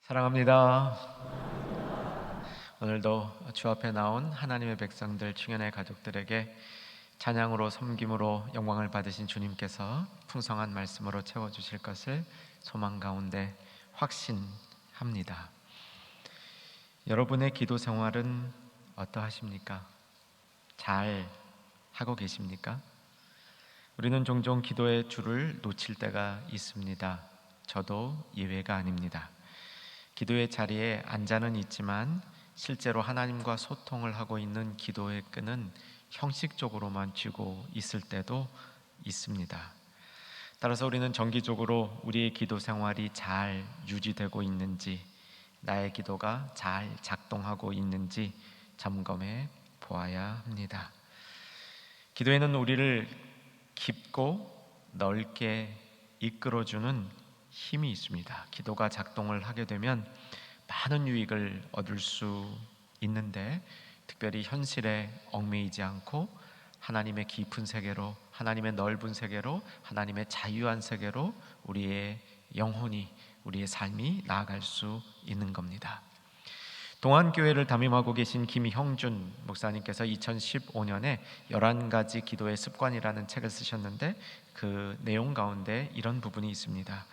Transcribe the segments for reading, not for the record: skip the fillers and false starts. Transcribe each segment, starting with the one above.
사랑합니다. 오늘도 주 앞에 나온 하나님의 백성들, 충현의 가족들에게 찬양으로 섬김으로 영광을 받으신 주님께서 풍성한 말씀으로 채워주실 것을 소망 가운데 확신합니다. 여러분의 기도 생활은 어떠하십니까? 잘 하고 계십니까? 우리는 종종 기도의 줄을 놓칠 때가 있습니다. 저도 예외가 아닙니다. 기도의 자리에 앉아는 있지만 실제로 하나님과 소통을 하고 있는 기도의 끈은 형식적으로만 쥐고 있을 때도 있습니다. 따라서 우리는 정기적으로 우리의 기도 생활이 잘 유지되고 있는지, 나의 기도가 잘 작동하고 있는지 점검해 보아야 합니다. 기도에는 우리를 깊고 넓게 이끌어주는 힘이 있습니다. 기도가 작동을 하게 되면 많은 유익을 얻을 수 있는데, 특별히 현실에 얽매이지 않고 하나님의 깊은 세계로, 하나님의 넓은 세계로, 하나님의 자유한 세계로 우리의 영혼이, 우리의 삶이 나아갈 수 있는 겁니다. 동안교회를 담임하고 계신 김형준 목사님께서 2015년에 11가지 기도의 습관이라는 책을 쓰셨는데, 그 내용 가운데 이런 부분이 있습니다.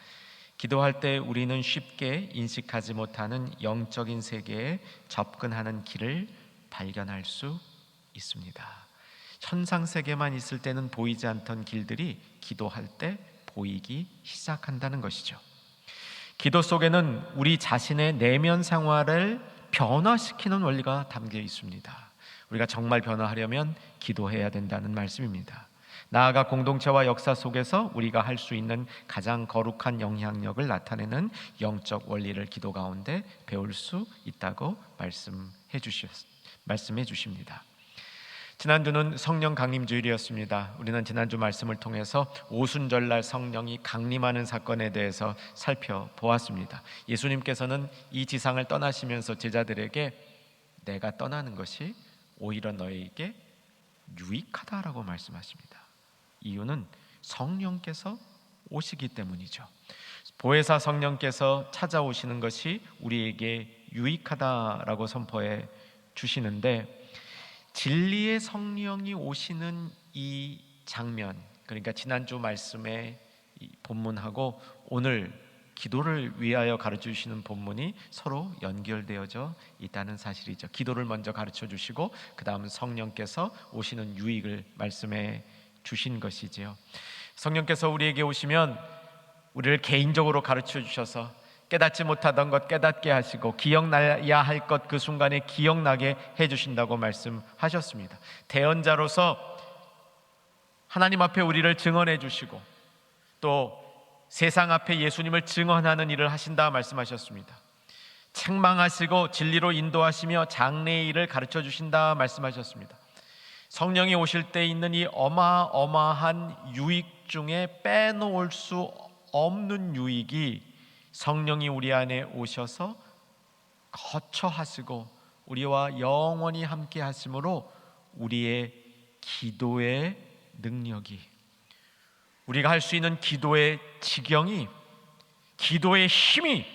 기도할 때 우리는 쉽게 인식하지 못하는 영적인 세계에 접근하는 길을 발견할 수 있습니다. 현상 세계만 있을 때는 보이지 않던 길들이 기도할 때 보이기 시작한다는 것이죠. 기도 속에는 우리 자신의 내면 생활을 변화시키는 원리가 담겨 있습니다. 우리가 정말 변화하려면 기도해야 된다는 말씀입니다. 나아가 공동체와 역사 속에서 우리가 할 수 있는 가장 거룩한 영향력을 나타내는 영적 원리를 기도 가운데 배울 수 있다고 말씀해 주십니다. 지난주는 성령 강림 주일이었습니다. 우리는 지난주 말씀을 통해서 오순절날 성령이 강림하는 사건에 대해서 살펴보았습니다. 예수님께서는 이 지상을 떠나시면서 제자들에게 내가 떠나는 것이 오히려 너에게 유익하다라고 말씀하십니다. 이유는 성령께서 오시기 때문이죠. 보혜사 성령께서 찾아오시는 것이 우리에게 유익하다라고 선포해 주시는데, 진리의 성령이 오시는 이 장면, 그러니까 지난주 말씀의 본문하고 오늘 기도를 위하여 가르쳐 주시는 본문이 서로 연결되어져 있다는 사실이죠. 기도를 먼저 가르쳐 주시고 그 다음 성령께서 오시는 유익을 말씀해 주신 것이지요. 성령께서 우리에게 오시면 우리를 개인적으로 가르쳐 주셔서 깨닫지 못하던 것 깨닫게 하시고 기억나야 할 것 그 순간에 기억나게 해주신다고 말씀하셨습니다. 대언자로서 하나님 앞에 우리를 증언해 주시고 또 세상 앞에 예수님을 증언하는 일을 하신다 말씀하셨습니다. 책망하시고 진리로 인도하시며 장래의 일을 가르쳐 주신다 말씀하셨습니다. 성령이 오실 때 있는 이 어마어마한 유익 중에 빼놓을 수 없는 유익이 성령이 우리 안에 오셔서 거처하시고 우리와 영원히 함께 하심으로 우리의 기도의 능력이, 우리가 할 수 있는 기도의 지경이, 기도의 힘이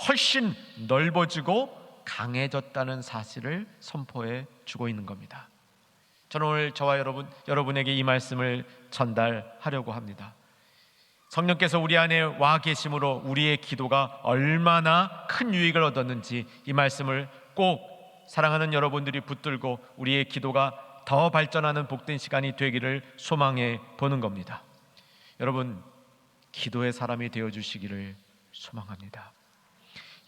훨씬 넓어지고 강해졌다는 사실을 선포해 주고 있는 겁니다. 저는 오늘 저와 여러분에게 이 말씀을 전달하려고 합니다. 성령께서 우리 안에 와 계심으로 우리의 기도가 얼마나 큰 유익을 얻었는지 이 말씀을 꼭 사랑하는 여러분들이 붙들고 우리의 기도가 더 발전하는 복된 시간이 되기를 소망해 보는 겁니다. 여러분, 기도의 사람이 되어주시기를 소망합니다.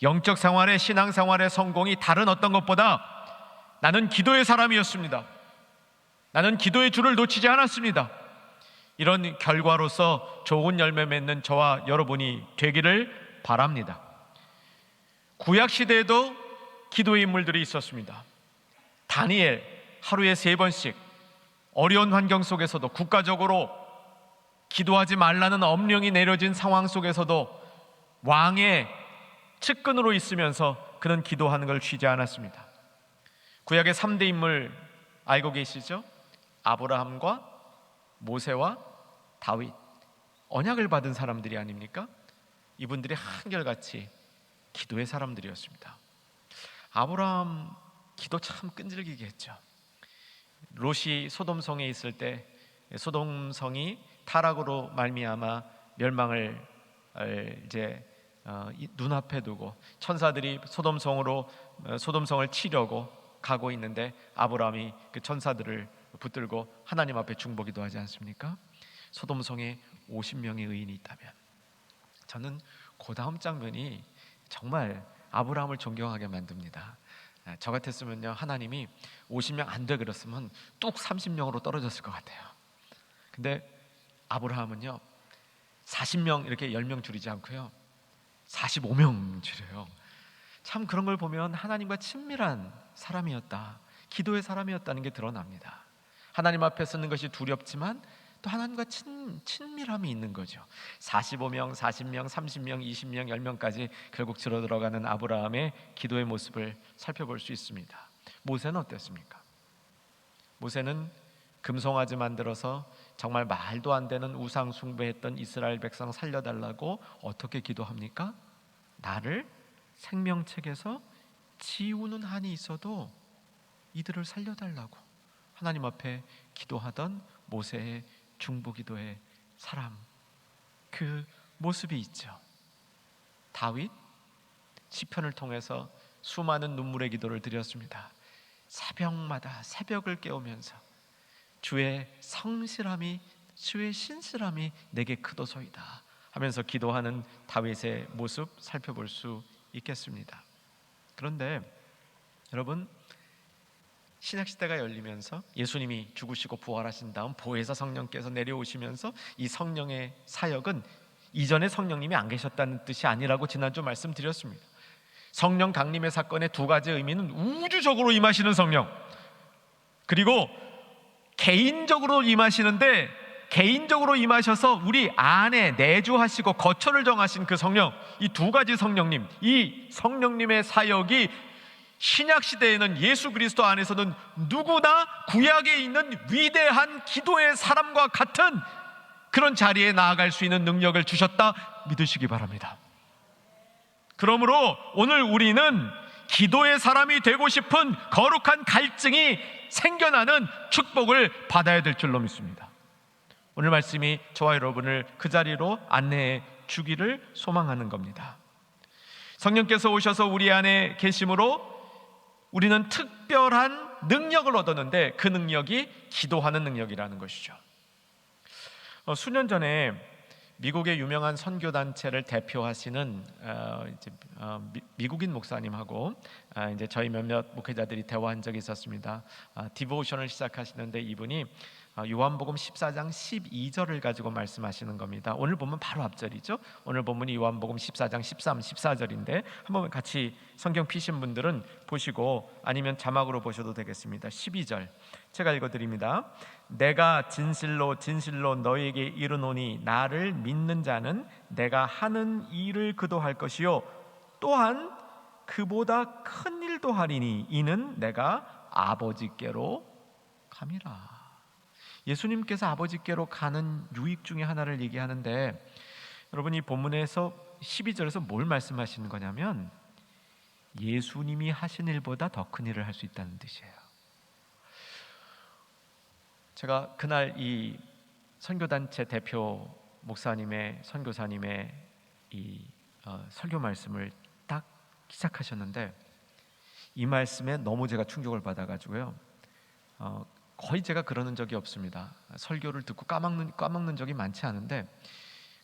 영적 생활의, 신앙 생활의 성공이 다른 어떤 것보다 나는 기도의 사람이었습니다, 나는 기도의 줄을 놓치지 않았습니다, 이런 결과로서 좋은 열매 맺는 저와 여러분이 되기를 바랍니다. 구약시대에도 기도의 인물들이 있었습니다. 다니엘 하루에 3번씩 어려운 환경 속에서도, 국가적으로 기도하지 말라는 엄령이 내려진 상황 속에서도 왕의 측근으로 있으면서 그는 기도하는 걸 쉬지 않았습니다. 구약의 3대 인물 알고 계시죠? 아브라함과 모세와 다윗, 언약을 받은 사람들이 아닙니까? 이분들이 한결같이 기도의 사람들이었습니다. 아브라함 기도 참 끈질기게 했죠. 롯이 소돔성에 있을 때 소돔성이 타락으로 말미암아 멸망을 이제 눈앞에 두고 천사들이 소돔성을 치려고 가고 있는데 아브라함이 그 천사들을 붙들고 하나님 앞에 중보기도하지 않습니까? 소돔성에 50명의 의인이 있다면, 저는 그 다음 장면이 정말 아브라함을 존경하게 만듭니다. 저 같았으면요, 하나님이 50명 안 돼 그랬으면 뚝 30명으로 떨어졌을 것 같아요. 근데 아브라함은요 40명 이렇게 10명 줄이지 않고요 45명 줄여요. 참 그런 걸 보면 하나님과 친밀한 사람이었다, 기도의 사람이었다는 게 드러납니다. 하나님 앞에 서는 것이 두렵지만 또 하나님과 친밀함이 있는 거죠. 45명, 40명, 30명, 20명, 10명까지 결국 들어가는 아브라함의 기도의 모습을 살펴볼 수 있습니다. 모세는 어땠습니까? 모세는 금송아지 만들어서 정말 말도 안 되는 우상 숭배했던 이스라엘 백성 살려달라고 어떻게 기도합니까? 나를 생명책에서 지우는 한이 있어도 이들을 살려달라고 하나님 앞에 기도하던 모세의 중보기도의 사람, 그 모습이 있죠. 다윗 시편을 통해서 수많은 눈물의 기도를 드렸습니다. 새벽마다 새벽을 깨우면서 주의 성실함이, 주의 신실함이 내게 크도소이다 하면서 기도하는 다윗의 모습 살펴볼 수 있겠습니다. 그런데 여러분, 신약시대가 열리면서 예수님이 죽으시고 부활하신 다음 보혜사 성령께서 내려오시면서 이 성령의 사역은 이전에 성령님이 안 계셨다는 뜻이 아니라고 지난주 말씀드렸습니다. 성령 강림의 사건의 두 가지 의미는 우주적으로 임하시는 성령, 그리고 개인적으로 임하시는데 개인적으로 임하셔서 우리 안에 내주하시고 거처를 정하신 그 성령, 이 두 가지 성령님, 이 성령님의 사역이 신약시대에는 예수 그리스도 안에서는 누구나 구약에 있는 위대한 기도의 사람과 같은 그런 자리에 나아갈 수 있는 능력을 주셨다 믿으시기 바랍니다. 그러므로 오늘 우리는 기도의 사람이 되고 싶은 거룩한 갈증이 생겨나는 축복을 받아야 될 줄로 믿습니다. 오늘 말씀이 저와 여러분을 그 자리로 안내해 주기를 소망하는 겁니다. 성령께서 오셔서 우리 안에 계심으로 우리는 특별한 능력을 얻었는데 그 능력이 기도하는 능력이라는 것이죠. 수년 전에 미국의 유명한 선교단체를 대표하시는 미국인 목사님하고 이제 저희 몇몇 목회자들이 대화한 적이 있었습니다. 디보셔널을 시작하시는데 이분이 요한복음 14장 12절을 가지고 말씀하시는 겁니다. 오늘 보면 바로 앞절이죠. 오늘 본문이 요한복음 14장 13, 14절인데 한번 같이 성경 피신 분들은 보시고 아니면 자막으로 보셔도 되겠습니다. 12절 제가 읽어드립니다. 내가 진실로 진실로 너에게 이르노니 나를 믿는 자는 내가 하는 일을 그도 할 것이요 또한 그보다 큰 일도 하리니 이는 내가 아버지께로 감이라. 예수님께서 아버지께로 가는 유익 중에 하나를 얘기하는데, 여러분 이 본문에서 12절에서 뭘 말씀하시는 거냐면 예수님이 하신 일보다 더 큰 일을 할 수 있다는 뜻이에요. 제가 그날 이 선교단체 대표 목사님의 선교사님의 이 설교 말씀을 딱 시작하셨는데 이 말씀에 너무 제가 충격을 받아가지고요. 거의 제가 그러는 적이 없습니다. 설교를 듣고 까먹는 적이 많지 않은데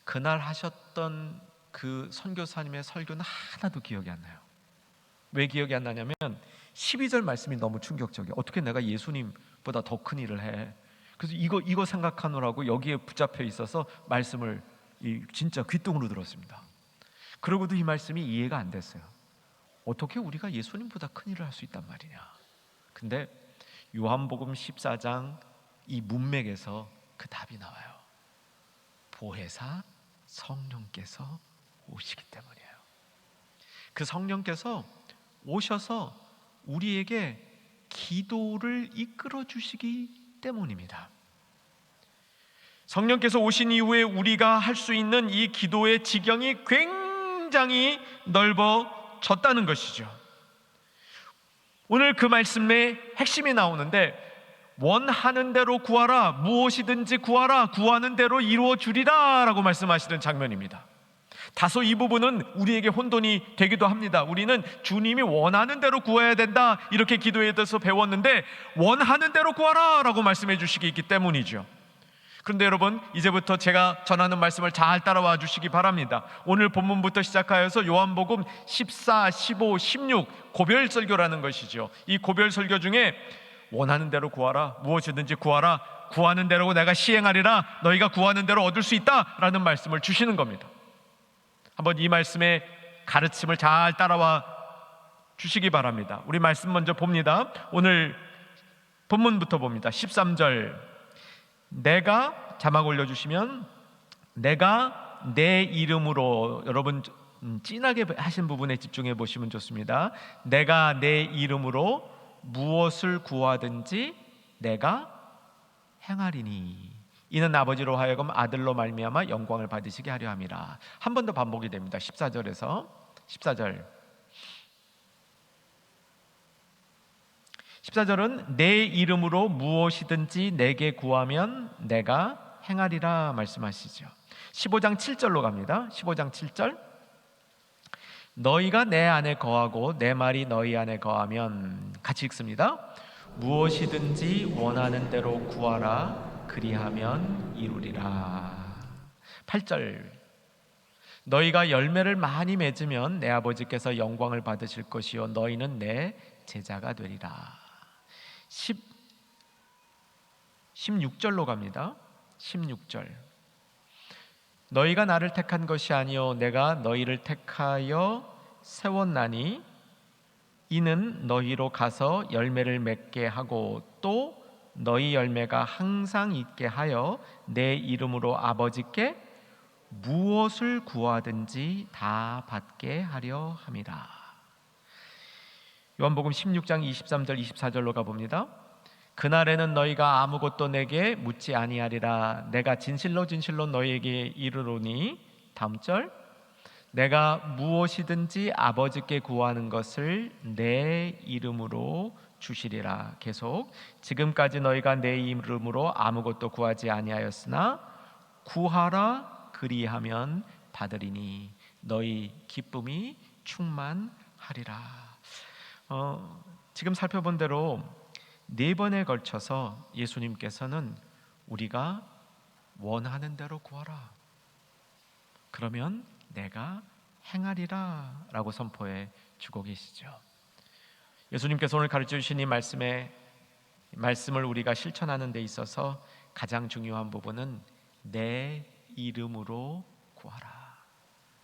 그날 하셨던 그 선교사님의 설교는 하나도 기억이 안 나요. 왜 기억이 안 나냐면 12절 말씀이 너무 충격적이에요. 어떻게 내가 예수님보다 더 큰 일을 해? 그래서 이거 생각하느라고 여기에 붙잡혀 있어서 말씀을 진짜 귓등으로 들었습니다. 그러고도 이 말씀이 이해가 안 됐어요. 어떻게 우리가 예수님보다 큰 일을 할 수 있단 말이냐? 근데 요한복음 14장 이 문맥에서 그 답이 나와요. 보혜사 성령께서 오시기 때문이에요. 그 성령께서 오셔서 우리에게 기도를 이끌어 주시기 때문입니다. 성령께서 오신 이후에 우리가 할 수 있는 이 기도의 지경이 굉장히 넓어 이루어졌다는 것이죠. 오늘 그 말씀의 핵심이 나오는데, 원하는 대로 구하라, 무엇이든지 구하라, 구하는 대로 이루어 주리라 라고 말씀하시는 장면입니다. 다소 이 부분은 우리에게 혼돈이 되기도 합니다. 우리는 주님이 원하는 대로 구해야 된다 이렇게 기도에 대해서 배웠는데, 원하는 대로 구하라 라고 말씀해 주시기 있기 때문이죠. 그런데 여러분, 이제부터 제가 전하는 말씀을 잘 따라와 주시기 바랍니다. 오늘 본문부터 시작하여서 요한복음 14, 15, 16 고별설교라는 것이죠. 이 고별설교 중에 원하는 대로 구하라, 무엇이든지 구하라, 구하는 대로 내가 시행하리라, 너희가 구하는 대로 얻을 수 있다 라는 말씀을 주시는 겁니다. 한번 이 말씀의 가르침을 잘 따라와 주시기 바랍니다. 우리 말씀 먼저 봅니다. 오늘 본문부터 봅니다. 13절, 내가, 자막 올려주시면, 내가 내 이름으로, 여러분 진하게 하신 부분에 집중해 보시면 좋습니다. 내가 내 이름으로 무엇을 구하든지 내가 행하리니 이는 아버지로 하여금 아들로 말미암아 영광을 받으시게 하려 함이라. 한 번 더 반복이 됩니다. 14절에서 14절은 내 이름으로 무엇이든지 내게 구하면 내가 행하리라 말씀하시죠. 15장 7절로 갑니다. 15장 7절, 너희가 내 안에 거하고 내 말이 너희 안에 거하면, 같이 읽습니다. 무엇이든지 원하는 대로 구하라, 그리하면 이루리라. 8절, 너희가 열매를 많이 맺으면 내 아버지께서 영광을 받으실 것이요 너희는 내 제자가 되리라. 16절로 갑니다. 16절, 너희가 나를 택한 것이 아니요 내가 너희를 택하여 세웠나니 이는 너희로 가서 열매를 맺게 하고 또 너희 열매가 항상 있게 하여 내 이름으로 아버지께 무엇을 구하든지 다 받게 하려 함이라. 요한복음 16장 23절 24절로 가봅니다. 그날에는 너희가 아무것도 내게 묻지 아니하리라. 내가 진실로 진실로 너희에게 이르노니, 다음 절, 내가 무엇이든지 아버지께 구하는 것을 내 이름으로 주시리라. 계속, 지금까지 너희가 내 이름으로 아무것도 구하지 아니하였으나 구하라, 그리하면 받으리니 너희 기쁨이 충만하리라. 지금 살펴본 대로 4번에 걸쳐서 예수님께서는 우리가 원하는 대로 구하라, 그러면 내가 행하리라 라고 선포해 주고 계시죠. 예수님께서 오늘 가르쳐 주신 이 말씀을 우리가 실천하는 데 있어서 가장 중요한 부분은 내 이름으로 구하라,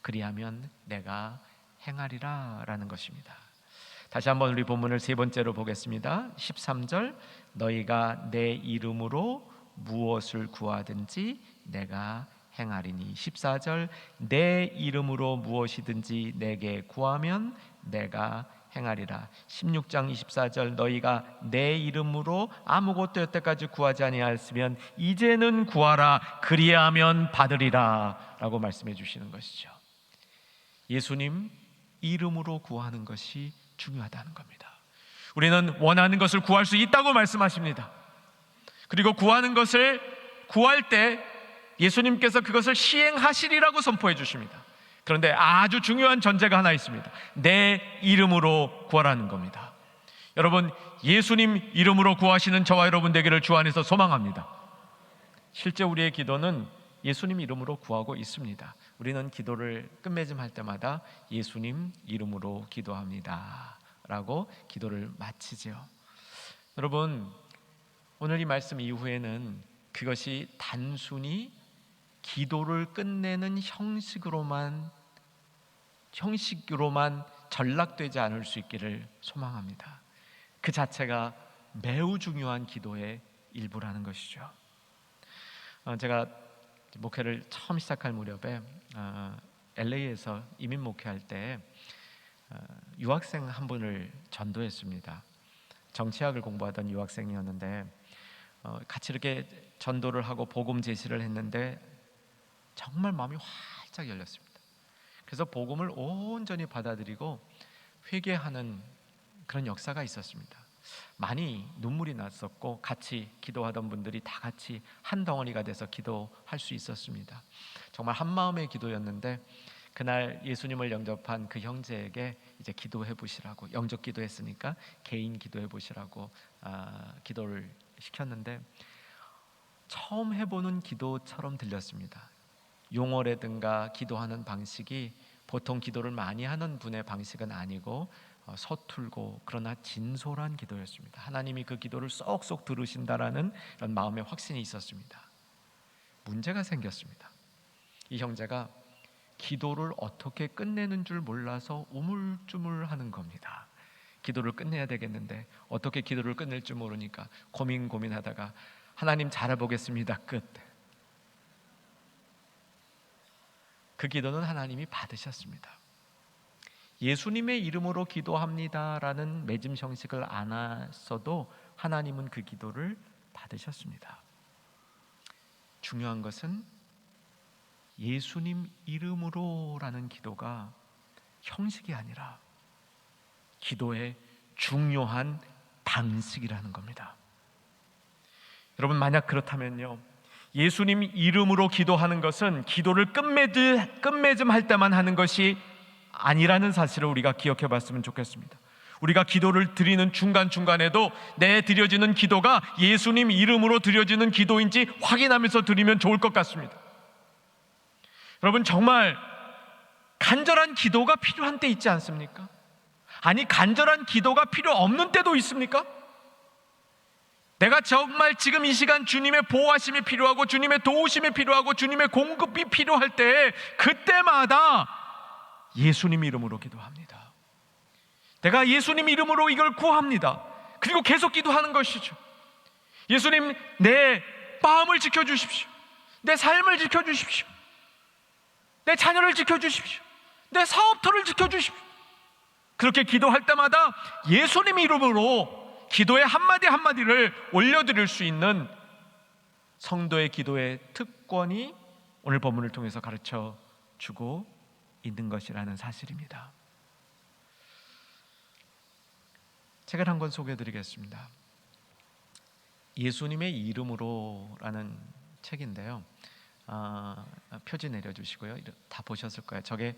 그리하면 내가 행하리라 라는 것입니다. 다시 한번 우리 본문을 3번째로 보겠습니다. 13절, 너희가 내 이름으로 무엇을 구하든지 내가 행하리니. 14절, 내 이름으로 무엇이든지 내게 구하면 내가 행하리라. 16장 24절, 너희가 내 이름으로 아무것도 여태까지 구하지 아니하였으면 이제는 구하라, 그리하면 받으리라 라고 말씀해 주시는 것이죠. 예수님 이름으로 구하는 것이 중요하다는 겁니다. 우리는 원하는 것을 구할 수 있다고 말씀하십니다. 그리고 구하는 것을 구할 때 예수님께서 그것을 시행하시리라고 선포해 주십니다. 그런데 아주 중요한 전제가 하나 있습니다. 내 이름으로 구하라는 겁니다. 여러분, 예수님 이름으로 구하시는 저와 여러분 되기를 주 안에서 소망합니다. 실제 우리의 기도는 예수님 이름으로 구하고 있습니다. 우리는 기도를 끝맺음할 때마다 예수님 이름으로 기도합니다 라고 기도를 마치죠. 여러분, 오늘 이 말씀 이후에는 그것이 단순히 기도를 끝내는 형식으로만 전락되지 않을 수 있기를 소망합니다. 그 자체가 매우 중요한 기도의 일부라는 것이죠. 제가 목회를 처음 시작할 무렵에 LA에서 이민 목회할 때 유학생 한 분을 전도했습니다. 정치학을 공부하던 유학생이었는데 같이 이렇게 전도를 하고 복음 제시를 했는데 정말 마음이 활짝 열렸습니다. 그래서 복음을 온전히 받아들이고 회개하는 그런 역사가 있었습니다. 많이 눈물이 났었고 같이 기도하던 분들이 다 같이 한 덩어리가 돼서 기도할 수 있었습니다. 정말 한 마음의 기도였는데 그날 예수님을 영접한 그 형제에게 이제 기도해 보시라고, 영접 기도했으니까 개인 기도해 보시라고 기도를 시켰는데 처음 해보는 기도처럼 들렸습니다. 용어라든가 기도하는 방식이 보통 기도를 많이 하는 분의 방식은 아니고 서툴고 그러나 진솔한 기도였습니다. 하나님이 그 기도를 쏙쏙 들으신다라는 이런 마음의 확신이 있었습니다. 문제가 생겼습니다. 이 형제가 기도를 어떻게 끝내는 줄 몰라서 우물쭈물하는 겁니다. 기도를 끝내야 되겠는데 어떻게 기도를 끝낼 줄 모르니까 고민하다가 하나님 잘해보겠습니다. 끝. 그 기도는 하나님이 받으셨습니다. 예수님의 이름으로 기도합니다라는 맺음 형식을 안 했어도 하나님은 그 기도를 받으셨습니다. 중요한 것은 예수님 이름으로라는 기도가 형식이 아니라 기도의 중요한 방식이라는 겁니다. 여러분, 만약 그렇다면요, 예수님 이름으로 기도하는 것은 기도를 끝맺음 할 때만 하는 것이 아니라는 사실을 우리가 기억해 봤으면 좋겠습니다. 우리가 기도를 드리는 중간중간에도 내 드려지는 기도가 예수님 이름으로 드려지는 기도인지 확인하면서 드리면 좋을 것 같습니다. 여러분, 정말 간절한 기도가 필요한 때 있지 않습니까? 아니, 간절한 기도가 필요 없는 때도 있습니까? 내가 정말 지금 이 시간 주님의 보호하심이 필요하고 주님의 도우심이 필요하고 주님의 공급이 필요할 때 그때마다 예수님 이름으로 기도합니다. 내가 예수님 이름으로 이걸 구합니다. 그리고 계속 기도하는 것이죠. 예수님, 내 마음을 지켜주십시오. 내 삶을 지켜주십시오. 내 자녀를 지켜주십시오. 내 사업터를 지켜주십시오. 그렇게 기도할 때마다 예수님 이름으로 기도의 한마디 한마디를 올려드릴 수 있는 성도의 기도의 특권이 오늘 본문을 통해서 가르쳐 주고 있는 것이라는 사실입니다. 책을 한 권 소개해드리겠습니다. 예수님의 이름으로라는 책인데요, 표지 내려주시고요. 다 보셨을 거예요. 저게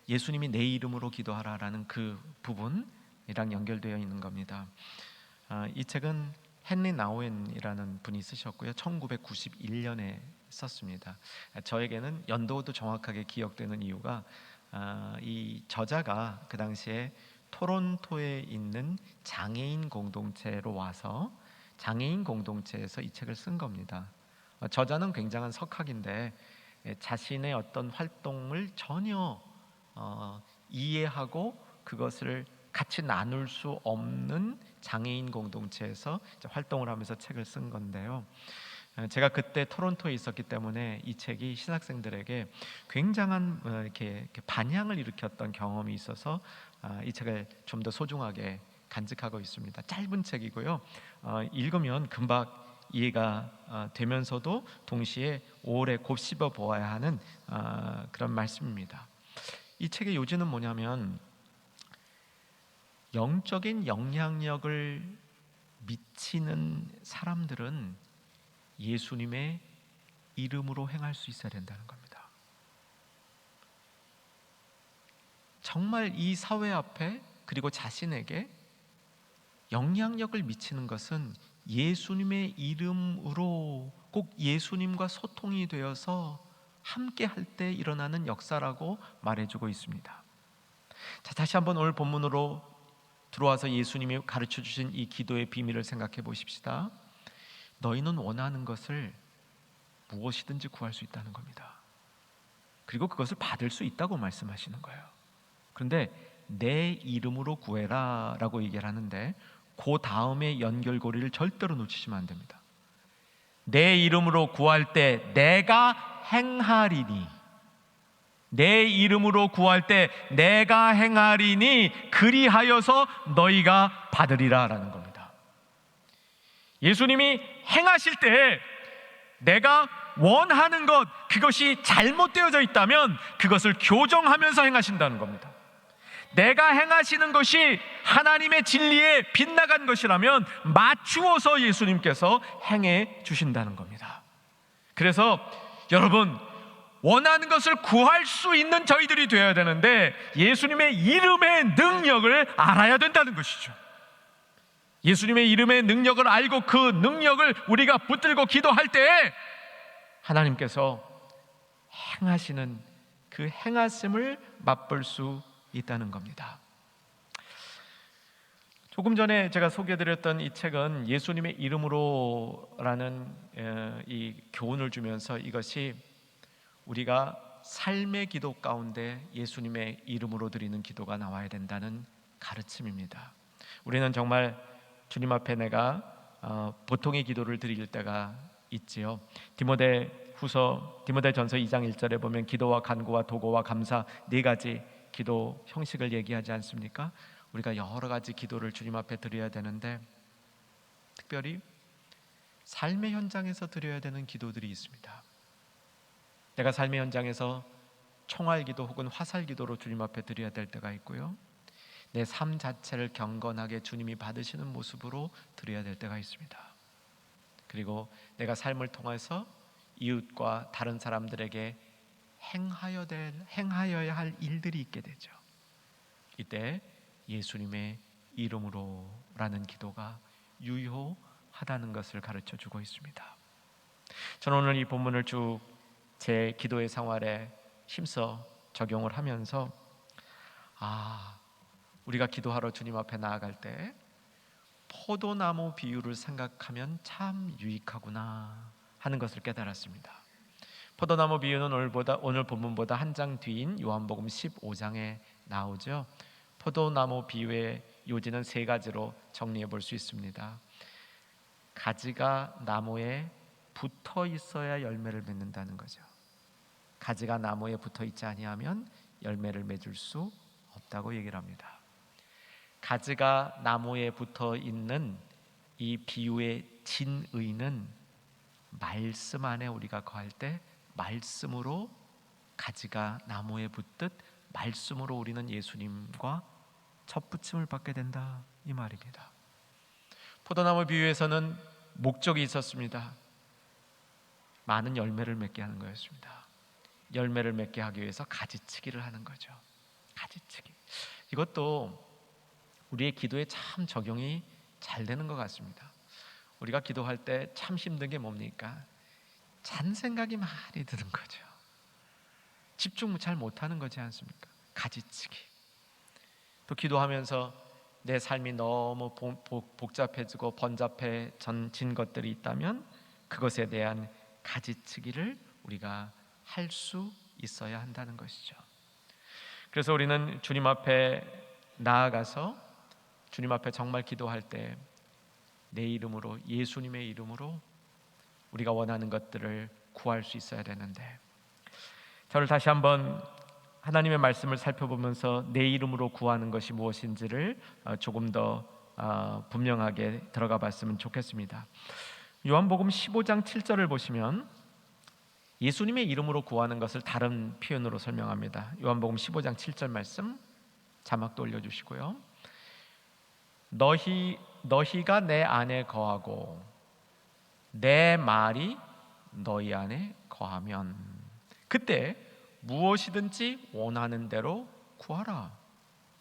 예수님이 내 이름으로 기도하라라는 그 부분이랑 연결되어 있는 겁니다. 이 책은 헨리 나우엔이라는 분이 쓰셨고요, 1991년에 썼습니다. 저에게는 연도도 정확하게 기억되는 이유가 이 저자가 그 당시에 토론토에 있는 장애인 공동체로 와서 장애인 공동체에서 이 책을 쓴 겁니다. 저자는 굉장한 석학인데 자신의 어떤 활동을 전혀 이해하고 그것을 같이 나눌 수 없는 장애인 공동체에서 활동을 하면서 책을 쓴 건데요, 제가 그때 토론토에 있었기 때문에 이 책이 신학생들에게 굉장한 이렇게 반향을 일으켰던 경험이 있어서 이 책을 좀 더 소중하게 간직하고 있습니다. 짧은 책이고요, 읽으면 금방 이해가 되면서도 동시에 오래 곱씹어 보아야 하는 그런 말씀입니다. 이 책의 요지는 뭐냐면, 영적인 영향력을 미치는 사람들은 예수님의 이름으로 행할 수 있어야 된다는 겁니다. 정말 이 사회 앞에 그리고 자신에게 영향력을 미치는 것은 예수님의 이름으로 꼭 예수님과 소통이 되어서 함께 할 때 일어나는 역사라고 말해주고 있습니다. 자, 다시 한번 오늘 본문으로 들어와서 예수님이 가르쳐 주신 이 기도의 비밀을 생각해 보십시다. 너희는 원하는 것을 무엇이든지 구할 수 있다는 겁니다. 그리고 그것을 받을 수 있다고 말씀하시는 거예요. 그런데 내 이름으로 구해라 라고 얘기를 하는데 그 다음에 연결고리를 절대로 놓치시면 안 됩니다. 내 이름으로 구할 때 내가 행하리니, 내 이름으로 구할 때 내가 행하리니 그리하여서 너희가 받으리라 라는 겁니다. 예수님이 행하실 때 내가 원하는 것, 그것이 잘못되어져 있다면 그것을 교정하면서 행하신다는 겁니다. 내가 행하시는 것이 하나님의 진리에 빗나간 것이라면 맞추어서 예수님께서 행해 주신다는 겁니다. 그래서 여러분, 원하는 것을 구할 수 있는 저희들이 되어야 되는데 예수님의 이름의 능력을 알아야 된다는 것이죠. 예수님의 이름의 능력을 알고 그 능력을 우리가 붙들고 기도할 때에 하나님께서 행하시는 그 행하심을 맛볼 수 있다는 겁니다. 조금 전에 제가 소개해드렸던 이 책은 예수님의 이름으로라는 이 교훈을 주면서 이것이 우리가 삶의 기도 가운데 예수님의 이름으로 드리는 기도가 나와야 된다는 가르침입니다. 우리는 정말 주님 앞에 내가 보통의 기도를 드릴 때가 있지요. 디모데전서 2장 1절에 보면 기도와 간구와 도고와 감사 네 가지 기도 형식을 얘기하지 않습니까? 우리가 여러 가지 기도를 주님 앞에 드려야 되는데 특별히 삶의 현장에서 드려야 되는 기도들이 있습니다. 내가 삶의 현장에서 총알기도 혹은 화살기도로 주님 앞에 드려야 될 때가 있고요, 내 삶 자체를 경건하게 주님이 받으시는 모습으로 드려야 될 때가 있습니다. 그리고 내가 삶을 통해서 이웃과 다른 사람들에게 행하여야 할 일들이 있게 되죠. 이때 예수님의 이름으로라는 기도가 유효하다는 것을 가르쳐 주고 있습니다. 저는 오늘 이 본문을 쭉 제 기도의 생활에 힘써 적용을 하면서 우리가 기도하러 주님 앞에 나아갈 때 포도나무 비유를 생각하면 참 유익하구나 하는 것을 깨달았습니다. 포도나무 비유는 오늘 본문보다 한 장 뒤인 요한복음 15장에 나오죠. 포도나무 비유의 요지는 세 가지로 정리해 볼 수 있습니다. 가지가 나무에 붙어 있어야 열매를 맺는다는 거죠. 가지가 나무에 붙어 있지 아니하면 열매를 맺을 수 없다고 얘기를 합니다. 가지가 나무에 붙어 있는 이 비유의 진의는 말씀 안에 우리가 거할 때 말씀으로 가지가 나무에 붙듯 말씀으로 우리는 예수님과 첫 붙임을 받게 된다, 이 말입니다. 포도나무 비유에서는 목적이 있었습니다. 많은 열매를 맺게 하는 거였습니다. 열매를 맺게 하기 위해서 가지치기를 하는 거죠. 가지치기. 이것도 우리의 기도에 참 적용이 잘 되는 것 같습니다. 우리가 기도할 때 참 힘든 게 뭡니까? 잔생각이 많이 드는 거죠. 집중 잘 못하는 거지 않습니까? 가지치기. 또 기도하면서 내 삶이 너무 복잡해지고 번잡해진 것들이 있다면 그것에 대한 가지치기를 우리가 할 수 있어야 한다는 것이죠. 그래서 우리는 주님 앞에 나아가서 주님 앞에 정말 기도할 때 내 이름으로, 예수님의 이름으로 우리가 원하는 것들을 구할 수 있어야 되는데, 저를 다시 한번 하나님의 말씀을 살펴보면서 내 이름으로 구하는 것이 무엇인지를 조금 더 분명하게 들어가 봤으면 좋겠습니다. 요한복음 15장 7절을 보시면 예수님의 이름으로 구하는 것을 다른 표현으로 설명합니다. 요한복음 15장 7절 말씀 자막도 올려주시고요. 너희가 내 안에 거하고 내 말이 너희 안에 거하면 그때 무엇이든지 원하는 대로 구하라.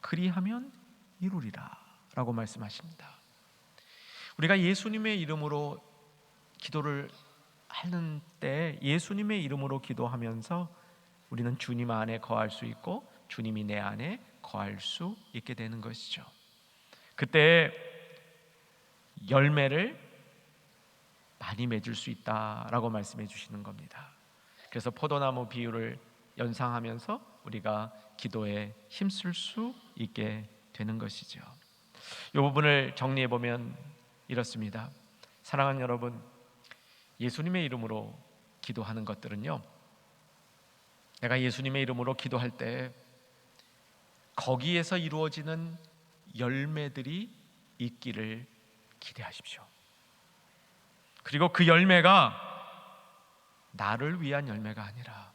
그리하면 이루리라 라고 말씀하십니다. 우리가 예수님의 이름으로 기도를 하는 때 예수님의 이름으로 기도하면서 우리는 주님 안에 거할 수 있고 주님이 내 안에 거할 수 있게 되는 것이죠. 그때 열매를 많이 맺을 수 있다라고 말씀해 주시는 겁니다. 그래서 포도나무 비유를 연상하면서 우리가 기도에 힘쓸 수 있게 되는 것이죠. 이 부분을 정리해 보면 이렇습니다. 사랑하는 여러분, 예수님의 이름으로 기도하는 것들은요, 내가 예수님의 이름으로 기도할 때 거기에서 이루어지는 열매들이 있기를 기대하십시오. 그리고 그 열매가 나를 위한 열매가 아니라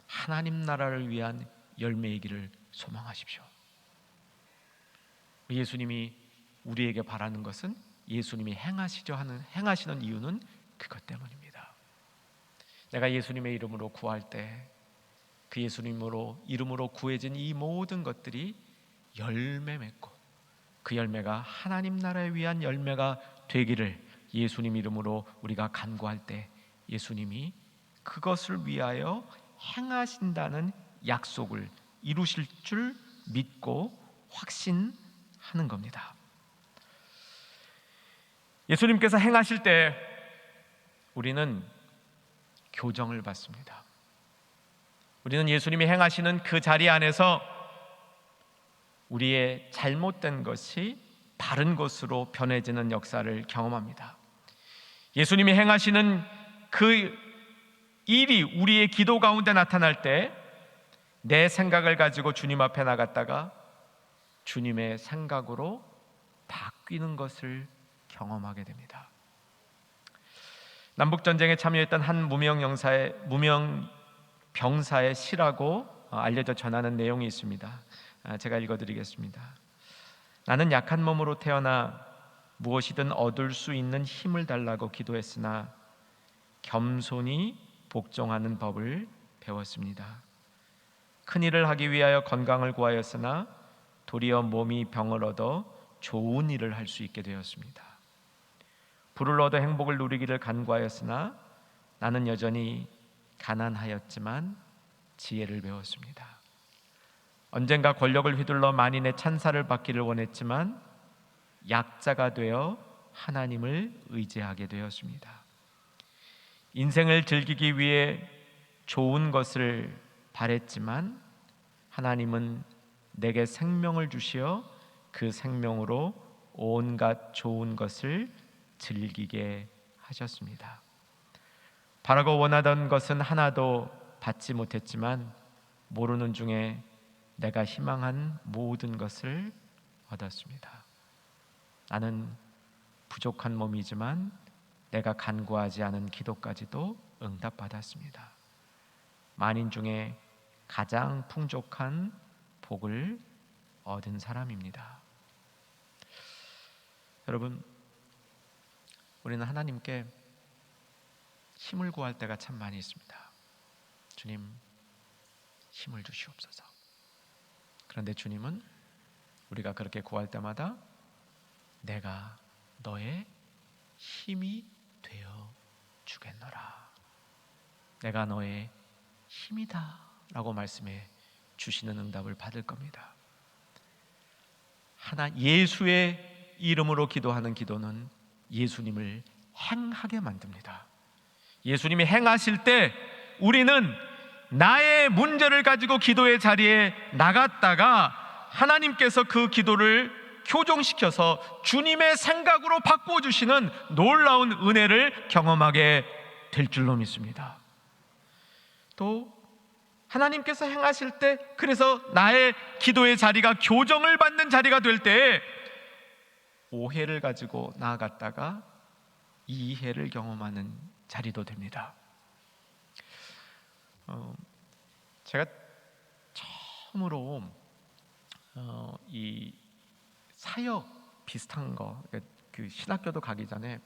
하나님 나라를 위한 열매이기를 소망하십시오. 예수님이 우리에게 바라는 것은 예수님이 행하시는 이유는 그것 때문입니다. 내가 예수님의 이름으로 구할 때 그 예수님으로 이름으로 구해진 이 모든 것들이 열매 맺고 그 열매가 하나님 나라에 위한 열매가 되기를 예수님 이름으로 우리가 간구할 때 예수님이 그것을 위하여 행하신다는 약속을 이루실 줄 믿고 확신하는 겁니다. 예수님께서 행하실 때 우리는 교정을 받습니다. 우리는 예수님이 행하시는 그 자리 안에서 우리의 잘못된 것이 바른 것으로 변해지는 역사를 경험합니다. 예수님이 행하시는 그 일이 우리의 기도 가운데 나타날 때 내 생각을 가지고 주님 앞에 나갔다가 주님의 생각으로 바뀌는 것을 경험하게 됩니다. 남북전쟁에 참여했던 한 무명 병사의 시라고 알려져 전하는 내용이 있습니다. 제가 읽어드리겠습니다. 나는 약한 몸으로 태어나 무엇이든 얻을 수 있는 힘을 달라고 기도했으나 겸손히 복종하는 법을 배웠습니다. 큰 일을 하기 위하여 건강을 구하였으나 도리어 몸이 병을 얻어 좋은 일을 할 수 있게 되었습니다. 부를 얻어 행복을 누리기를 간구하였으나 나는 여전히 가난하였지만 지혜를 배웠습니다. 언젠가 권력을 휘둘러 만인의 찬사를 받기를 원했지만 약자가 되어 하나님을 의지하게 되었습니다. 인생을 즐기기 위해 좋은 것을 바랬지만 하나님은 내게 생명을 주시어 그 생명으로 온갖 좋은 것을 즐기게 하셨습니다. 바라고 원하던 것은 하나도 받지 못했지만 모르는 중에 내가 희망한 모든 것을 얻었습니다. 나는 부족한 몸이지만 내가 간구하지 않은 기도까지도 응답받았습니다. 만인 중에 가장 풍족한 복을 얻은 사람입니다. 여러분, 우리는 하나님께 힘을 구할 때가 참 많이 있습니다. 주님, 힘을 주시옵소서. 그런데 주님은 우리가 그렇게 구할 때마다 내가 너의 힘이 되어 주겠노라. 내가 너의 힘이다 라고 말씀해 주시는 응답을 받을 겁니다. 예수의 이름으로 기도하는 기도는 예수님을 행하게 만듭니다. 예수님이 행하실 때 우리는 나의 문제를 가지고 기도의 자리에 나갔다가 하나님께서 그 기도를 교정시켜서 주님의 생각으로 바꾸어 주시는 놀라운 은혜를 경험하게 될 줄로 믿습니다. 또 하나님께서 행하실 때 그래서 나의 기도의 자리가 교정을 받는 자리가 될 때 오해를 가지고 나아갔다가 이해를 경험하는 자리도 됩니다. 제가 처음으로 이 사역 비슷한 거, 그 신학교도 가기 전에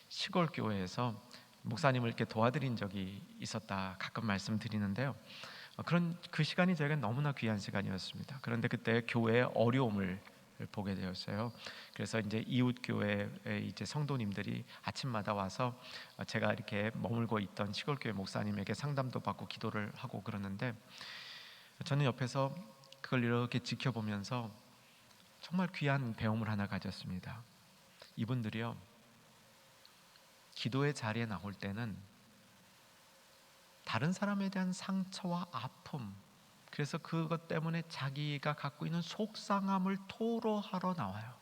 시골 교회에서 목사님을 이렇게 도와드린 적이 있었다 가끔 말씀드리는데요. 그런 그 시간이 저에게 너무나 귀한 시간이었습니다. 그런데 그때 교회의 어려움을 보게 되었어요. 그래서 이제 이웃 교회의 이제 성도님들이 아침마다 와서 제가 이렇게 머물고 있던 시골 교회 목사님에게 상담도 받고 기도를 하고 그러는데 저는 옆에서 그걸 이렇게 지켜보면서 정말 귀한 배움을 하나 가졌습니다. 이분들이요, 기도의 자리에 나올 때는 다른 사람에 대한 상처와 아픔, 그래서 그것 때문에 자기가 갖고 있는 속상함을 토로하러 나와요.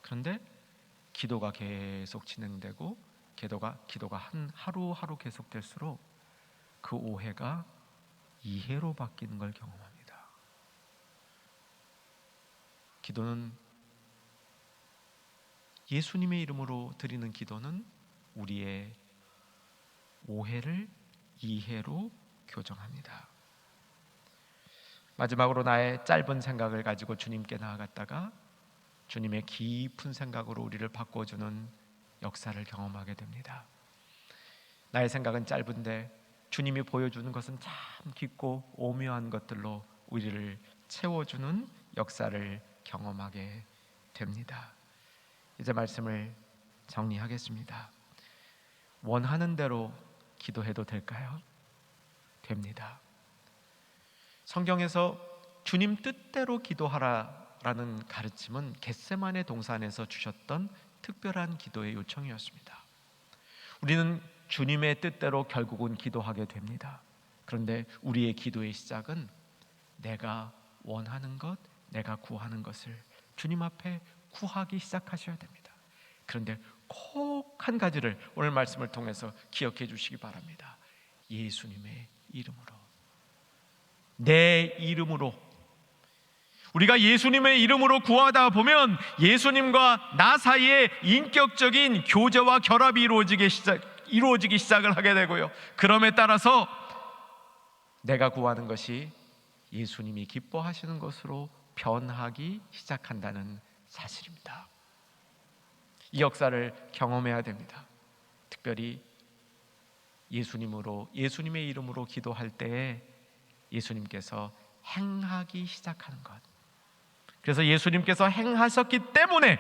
그런데 기도가 계속 진행되고 기도가 하루하루 계속될수록 그 오해가 이해로 바뀌는 걸 경험합니다. 기도는 예수님의 이름으로 드리는 기도는 우리의 오해를 이해로 교정합니다. 마지막으로 나의 짧은 생각을 가지고 주님께 나아갔다가 주님의 깊은 생각으로 우리를 바꿔주는 역사를 경험하게 됩니다. 나의 생각은 짧은데 주님이 보여주는 것은 참 깊고 오묘한 것들로 우리를 채워주는 역사를 경험하게 됩니다. 이제 말씀을 정리하겠습니다. 원하는 대로 기도해도 될까요? 됩니다. 성경에서 주님 뜻대로 기도하라라는 가르침은 겟세마네 동산에서 주셨던 특별한 기도의 요청이었습니다. 우리는 주님의 뜻대로 결국은 기도하게 됩니다. 그런데 우리의 기도의 시작은 내가 원하는 것, 내가 구하는 것을 주님 앞에 구하기 시작하셔야 됩니다. 그런데 꼭 한 가지를 오늘 말씀을 통해서 기억해 주시기 바랍니다. 예수님의 이름으로, 내 이름으로. 우리가 예수님의 이름으로 구하다 보면 예수님과 나 사이에 인격적인 교제와 결합이 이루어지기 시작을 하게 되고요, 그럼에 따라서 내가 구하는 것이 예수님이 기뻐하시는 것으로 변하기 시작한다는 사실입니다. 이 역사를 경험해야 됩니다. 특별히 예수님의 이름으로 기도할 때에 예수님께서 행하기 시작하는 것. 그래서 예수님께서 행하셨기 때문에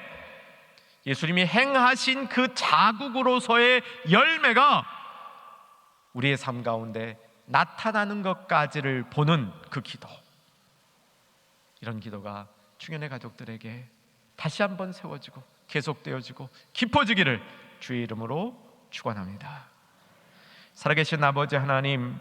예수님이 행하신 그 자국으로서의 열매가 우리의 삶 가운데 나타나는 것까지를 보는 그 기도, 이런 기도가 충현의 가족들에게 다시 한번 세워지고 계속되어지고 깊어지기를 주의 이름으로 축원합니다. 살아계신 아버지 하나님,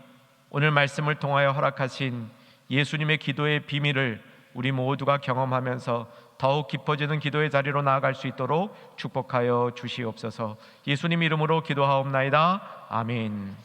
오늘 말씀을 통하여 허락하신 예수님의 기도의 비밀을 우리 모두가 경험하면서 더욱 깊어지는 기도의 자리로 나아갈 수 있도록 축복하여 주시옵소서. 예수님 이름으로 기도하옵나이다. 아멘.